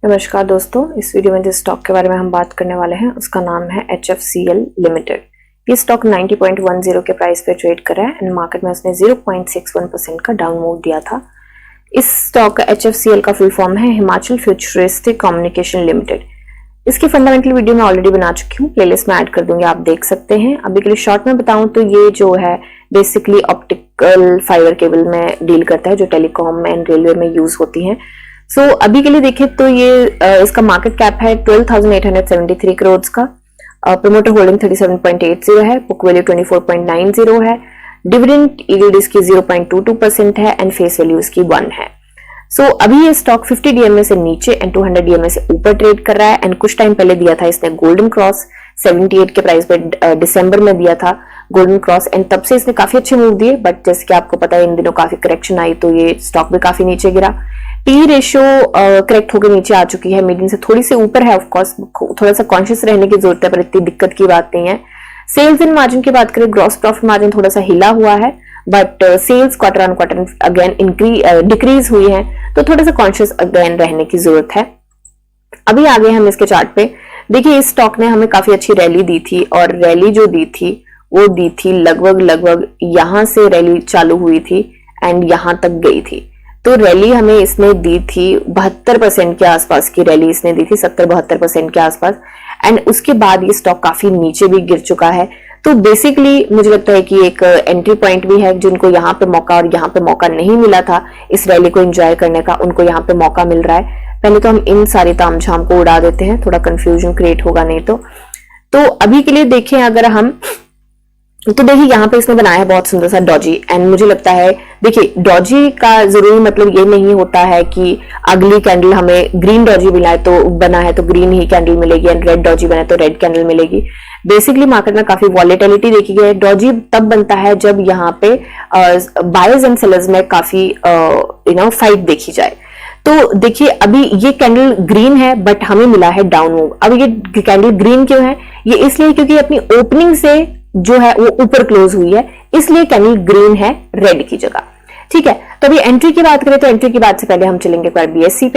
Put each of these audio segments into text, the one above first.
नमस्कार दोस्तों, इस वीडियो में जिस स्टॉक के बारे में हम बात करने वाले हैं उसका नाम है HFCL लिमिटेड। ये स्टॉक 90.10 के प्राइस पे ट्रेड कर रहा है एंड मार्केट में उसने 0.61% का डाउन मूव दिया था। इस स्टॉक का HFCL का फुल फॉर्म है हिमाचल फ्यूचरिस्टिक कम्युनिकेशन लिमिटेड। इसकी फंडामेंटल वीडियो मैं ऑलरेडी बना चुकी हूँ, प्लेलिस्ट में ऐड कर दूंगी, आप देख सकते हैं। अभी के लिए शॉर्ट में बताऊं तो ये जो है बेसिकली ऑप्टिकल फाइबर केबल में डील करता है जो टेलीकॉम एंड रेलवे में यूज होती है। सो अभी के लिए देखें तो ये इसका मार्केट कैप है 12,873 करोड़ का। प्रमोटर होल्डिंग 37.80 है, बुक वैल्यू 24.90 है, डिविडेंड यील्ड इसकी 0.22% है एंड फेस वैल्यू इसकी 1 है। सो अभी ये स्टॉक 50 DMA से नीचे एंड 200 DMA से ऊपर ट्रेड कर रहा है एंड कुछ टाइम पहले दिया था इसने गोल्डन क्रॉस 78 के प्राइस पे दिसंबर में दिया था गोल्डन क्रॉस एंड तब से इसने काफी अच्छे मूव दिए। बट जैसे कि आपको पता है इन दिनों काफी करेक्शन आई तो ये स्टॉक भी काफी नीचे गिरा। पी रेशियो करेक्ट होकर नीचे आ चुकी है, मीडियन से थोड़ी सी ऊपर है। ऑफकोर्स थोड़ा सा कॉन्शियस रहने की जरूरत है पर इतनी दिक्कत की बात नहीं है। सेल्स एंड मार्जिन की बात करें, ग्रॉस प्रॉफिट मार्जिन थोड़ा सा हिला हुआ है but sales quarter on quarter again decrease हुई है तो थोड़ा सा कॉन्शियस अगेन रहने की जरूरत है। अभी आगे हम इसके चार्ट पे देखिए, इस स्टॉक ने हमें काफी अच्छी रैली दी थी और रैली जो दी थी वो दी थी लगभग यहां से रैली चालू हुई थी एंड यहां तक गई थी। तो रैली हमें इसने दी थी 72% के आसपास की रैली इसने दी थी, 70-72% के आसपास एंड उसके बाद ये स्टॉक काफी नीचे भी गिर चुका है। तो बेसिकली मुझे लगता है कि एक एंट्री पॉइंट भी है, जिनको यहाँ पे मौका और यहाँ पे मौका नहीं मिला था इस रैली को एंजॉय करने का, उनको यहाँ पे मौका मिल रहा है। पहले तो हम इन सारी तामझाम को उड़ा देते हैं, थोड़ा कंफ्यूजन क्रिएट होगा नहीं तो अभी के लिए देखें अगर हम तो देखिए यहाँ पे इसने बनाया है बहुत सुंदर सा डॉजी एंड मुझे लगता है देखिए डॉजी का जरूरी मतलब ये नहीं होता है कि अगली कैंडल हमें ग्रीन डॉजी मिला है तो बना है तो ग्रीन ही कैंडल मिलेगी एंड रेड डॉजी बना है तो रेड कैंडल मिलेगी। बेसिकली मार्केट में काफी वॉलेटिलिटी देखी गई है। डॉजी तब बनता है जब यहाँ पे बायर्स एंड सेलर्स में काफी फाइट देखी जाए। तो देखिए अभी ये कैंडल ग्रीन है बट हमें मिला है डाउन मूव। अब ये कैंडल ग्रीन क्यों है? ये इसलिए क्योंकि अपनी ओपनिंग से जो है वो ऊपर क्लोज हुई है, इसलिए कैंडल ग्रीन है रेड की जगह। ठीक है, तो अभी एंट्री की बात करें तो एंट्री की बात से पहले हम चलेंगे एक बार बीएससी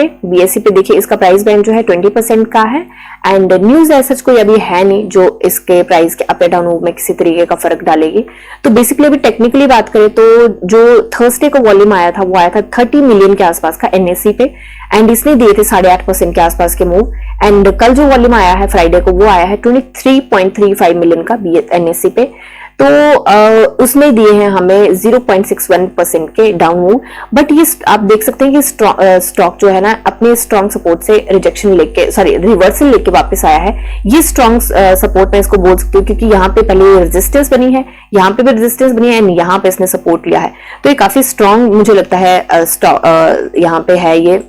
पे देखिए इसका प्राइस बैंड जो है 20% का है एंड न्यूज ऐसा कोई अभी है नहीं जो इसके प्राइस के अप एंड डाउन मूव में किसी तरीके का फर्क डालेगी। तो बेसिकली अभी टेक्निकली बात करें तो जो थर्सडे को वॉल्यूम आया था वो आया था 30 मिलियन के आसपास का एनएससी पे एंड इसने दिए थे 8.5% के आसपास के मूव एंड कल जो वॉल्यूम आया है फ्राइडे को वो आया है 23.35 मिलियन का एनएससी पे। तो उसमें दिए हैं हमें 0.61% के डाउन मूव। बट ये आप देख सकते हैं कि स्टॉक जो है ना अपने स्ट्रॉन्ग सपोर्ट से रिवर्सल लेके वापस आया है। ये स्ट्रॉन्ग सपोर्ट में इसको बोल सकती हूँ क्योंकि यहाँ पे पहले रेजिस्टेंस बनी है, यहाँ पे भी रेजिस्टेंस बनी है एंड यहाँ पे इसने सपोर्ट लिया है। तो ये काफी स्ट्रॉन्ग मुझे लगता है यहाँ पे है ये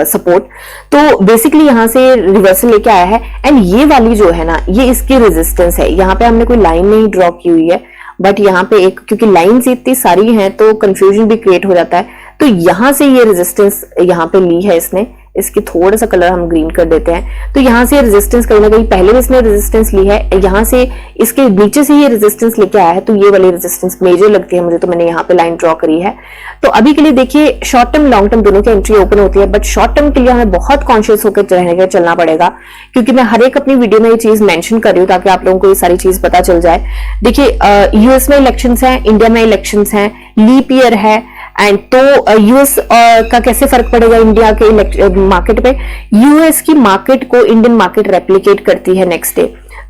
सपोर्ट। तो बेसिकली यहां से रिवर्सल लेके आया है एंड ये वाली जो है ना ये इसकी रेजिस्टेंस है। यहाँ पे हमने कोई लाइन नहीं ड्रॉ की हुई है बट यहाँ पे एक क्योंकि लाइंस इतनी सारी हैं तो कंफ्यूजन भी क्रिएट हो जाता है। तो यहां से ये रेजिस्टेंस यहाँ पे ली है इसने, इसकी थोड़ा सा कलर हम ग्रीन कर देते हैं। तो यहाँ से रेजिस्टेंस कहीं ना कहीं पहले भी इसने रेजिस्टेंस ली है, यहाँ से इसके नीचे से ये रेजिस्टेंस लेके आया है तो ये वाली रेजिस्टेंस मेजर लगती है मुझे, तो मैंने यहाँ पे लाइन ड्रॉ करी है। तो अभी के लिए देखिए शॉर्ट टर्म लॉन्ग टर्म दोनों की एंट्री ओपन होती है बट शॉर्ट टर्म के लिए हमें बहुत कॉन्शियस होकर रहने का चलना पड़ेगा क्योंकि मैं हर एक अपनी वीडियो में ये चीज मेंशन कर रही हूँ ताकि आप लोगों को ये सारी चीज पता चल जाए। देखिए यूएस में इलेक्शंस हैं, इंडिया में इलेक्शंस हैं, लीप ईयर है एंड तो यूएस का कैसे फर्क पड़ेगा इंडिया के मार्केट पे? यूएस की मार्केट को इंडियन मार्केट रेप्लिकेट करती है नेक्स्ट डे।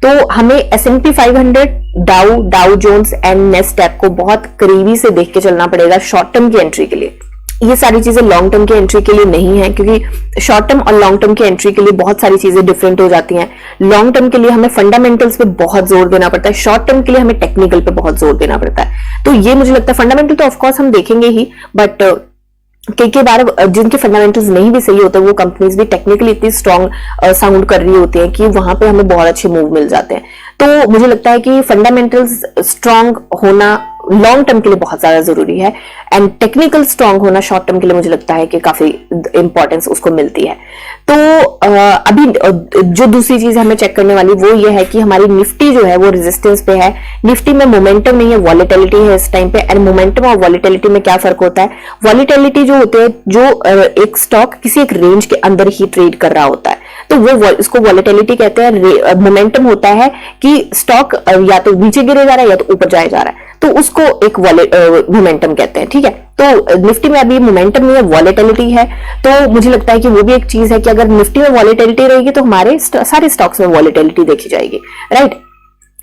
तो हमें S&P 500, Dow Jones and Nasdaq को बहुत करीबी से देख के चलना पड़ेगा शॉर्ट टर्म की एंट्री के लिए। ये सारी चीजें लॉन्ग टर्म की एंट्री के लिए नहीं है क्योंकि शॉर्ट टर्म और लॉन्ग टर्म की एंट्री के लिए बहुत सारी चीजें डिफरेंट हो जाती हैं। लॉन्ग टर्म के लिए हमें फंडामेंटल्स पे बहुत जोर देना पड़ता है, शॉर्ट टर्म के लिए हमें टेक्निकल पे बहुत जोर देना पड़ता है। तो ये मुझे लगता है फंडामेंटल तो ऑफकोर्स हम देखेंगे ही बट कई बार जिनके फंडामेंटल्स नहीं भी सही होते वो कंपनीज भी टेक्निकली इतनी स्ट्रॉन्ग साउंड कर रही होती हैं कि वहां पे हमें बहुत अच्छे मूव मिल जाते हैं। तो मुझे लगता है कि फंडामेंटल्स स्ट्रॉन्ग होना लॉन्ग टर्म के लिए बहुत ज्यादा जरूरी है। एंड टेक्निकल स्ट्रांग होना शॉर्ट टर्म के लिए मुझे लगता है कि काफी इंपॉर्टेंस उसको मिलती है। तो अभी जो दूसरी चीज हमें चेक करने वाली वो ये है कि हमारी निफ्टी जो है वो रेजिस्टेंस पे है। निफ्टी में मोमेंटम नहीं है, वॉलेटिलिटी है इस टाइम पे। एंड मोमेंटम और वॉलेटिलिटी में क्या फर्क होता है? वॉलेटिलिटी जो होती है, जो एक स्टॉक किसी एक रेंज के अंदर ही ट्रेड कर रहा होता है, तो वो इसको वॉलेटिलिटी कहते हैं। मोमेंटम होता है कि स्टॉक या तो नीचे गिरे जा रहा है या तो ऊपर जाए जा रहा है, तो उसको एक मोमेंटम कहते हैं। ठीक है, तो निफ्टी में अभी मोमेंटम नहीं है, वॉलेटिलिटी है। तो मुझे लगता है कि वो भी एक चीज है कि अगर निफ्टी में वॉलेटिलिटी रहेगी तो हमारे सारे स्टॉक्स में वॉलेटिलिटी देखी जाएगी, राइट।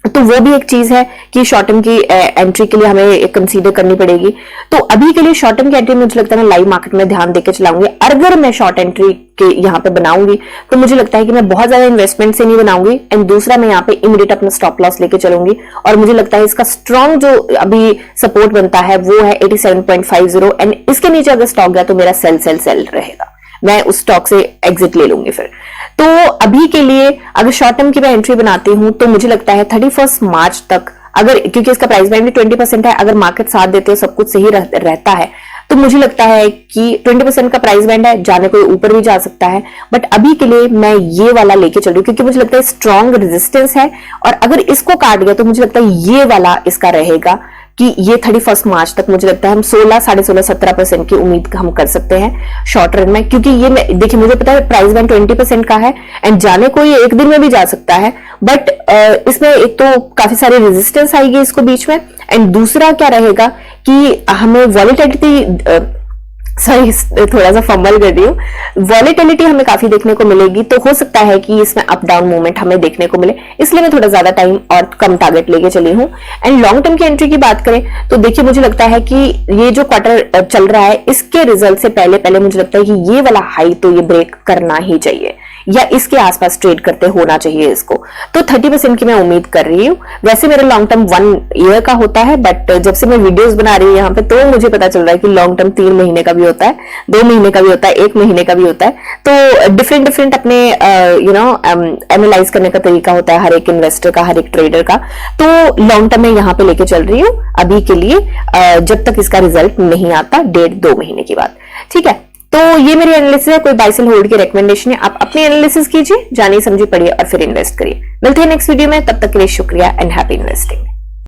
तो वो भी एक चीज है कि शॉर्ट टर्म की एंट्री के लिए हमें कंसीडर करनी पड़ेगी। तो अभी के लिए शॉर्ट टर्म की एंट्री मुझे लगता है मैं लाइव मार्केट में ध्यान देकर चलाऊंगी। अगर मैं शॉर्ट एंट्री के यहाँ पे बनाऊंगी तो मुझे लगता है कि मैं बहुत ज्यादा इन्वेस्टमेंट से नहीं बनाऊंगी। एंड दूसरा, मैं यहाँ पे इमीडिएट अपना स्टॉप लॉस लेके चलूंगी। और मुझे लगता है इसका स्ट्रॉन्ग जो अभी सपोर्ट बनता है वो है 87.50। एंड इसके नीचे अगर स्टॉक गया तो मेरा सेल रहेगा, मैं उस स्टॉक से एग्जिट ले लूंगी फिर। तो अभी के लिए अगर शॉर्ट टर्म की मैं एंट्री बनाती हूं तो मुझे लगता है 31 मार्च तक, अगर क्योंकि इसका प्राइस बैंड भी 20% है, अगर मार्केट साथ देते हो सब कुछ सही रहता है तो मुझे लगता है कि 20% का प्राइस बैंड है, जाने कोई ऊपर भी जा सकता है। बट अभी के लिए मैं ये वाला लेके चल रही हूँ क्योंकि मुझे लगता है स्ट्रॉन्ग रेजिस्टेंस है। और अगर इसको काट गया तो मुझे लगता है ये वाला इसका रहेगा कि ये 31 मार्च तक मुझे लगता है हम 16, 16.5, 17% की उम्मीद हम कर सकते हैं शॉर्ट रन में। क्योंकि ये देखिए, मुझे पता है प्राइस बैंड 20% का है एंड जाने को ये एक दिन में भी जा सकता है। बट इसमें एक तो काफी सारी रेजिस्टेंस आएगी इसको बीच में। एंड दूसरा क्या रहेगा कि हमें वॉलेटिलिटी, सॉरी थोड़ा सा फंबल कर रही हूँ, वॉलेटिलिटी हमें काफी देखने को मिलेगी। तो हो सकता है कि इसमें अप डाउन मूवमेंट हमें देखने को मिले, इसलिए मैं थोड़ा ज्यादा टाइम और कम टारगेट लेके चली हूँ। एंड लॉन्ग टर्म की एंट्री की बात करें तो देखिए, मुझे लगता है कि ये जो क्वार्टर चल रहा है इसके रिजल्ट से पहले मुझे लगता है कि ये वाला हाई तो ये ब्रेक करना ही चाहिए या इसके आसपास ट्रेड करते होना चाहिए इसको। तो 30% की मैं उम्मीद कर रही हूँ। वैसे मेरा लॉन्ग टर्म 1 ईयर का होता है, बट जब से मैं वीडियोस बना रही हूँ यहाँ पे तो मुझे पता चल रहा है कि लॉन्ग टर्म 3 महीने का भी होता है, 2 महीने का भी होता है, 1 महीने का भी होता है। तो डिफरेंट अपने एनालाइज करने का तरीका होता है हर एक इन्वेस्टर का, हर एक ट्रेडर का। तो लॉन्ग टर्म में यहाँ पे लेके चल रही हूँ अभी के लिए, जब तक इसका रिजल्ट नहीं आता 1.5-2 महीने की बात। ठीक है, तो ये मेरी एनालिसिस है, कोई बाय सेल होल्ड की रेकमेंडेशन है। आप अपनी एनालिसिस कीजिए, जानिए समझिए, पढ़िए और फिर इन्वेस्ट करिए। मिलते हैं नेक्स्ट वीडियो में, तब तक के लिए शुक्रिया एंड हैप्पी इन्वेस्टिंग।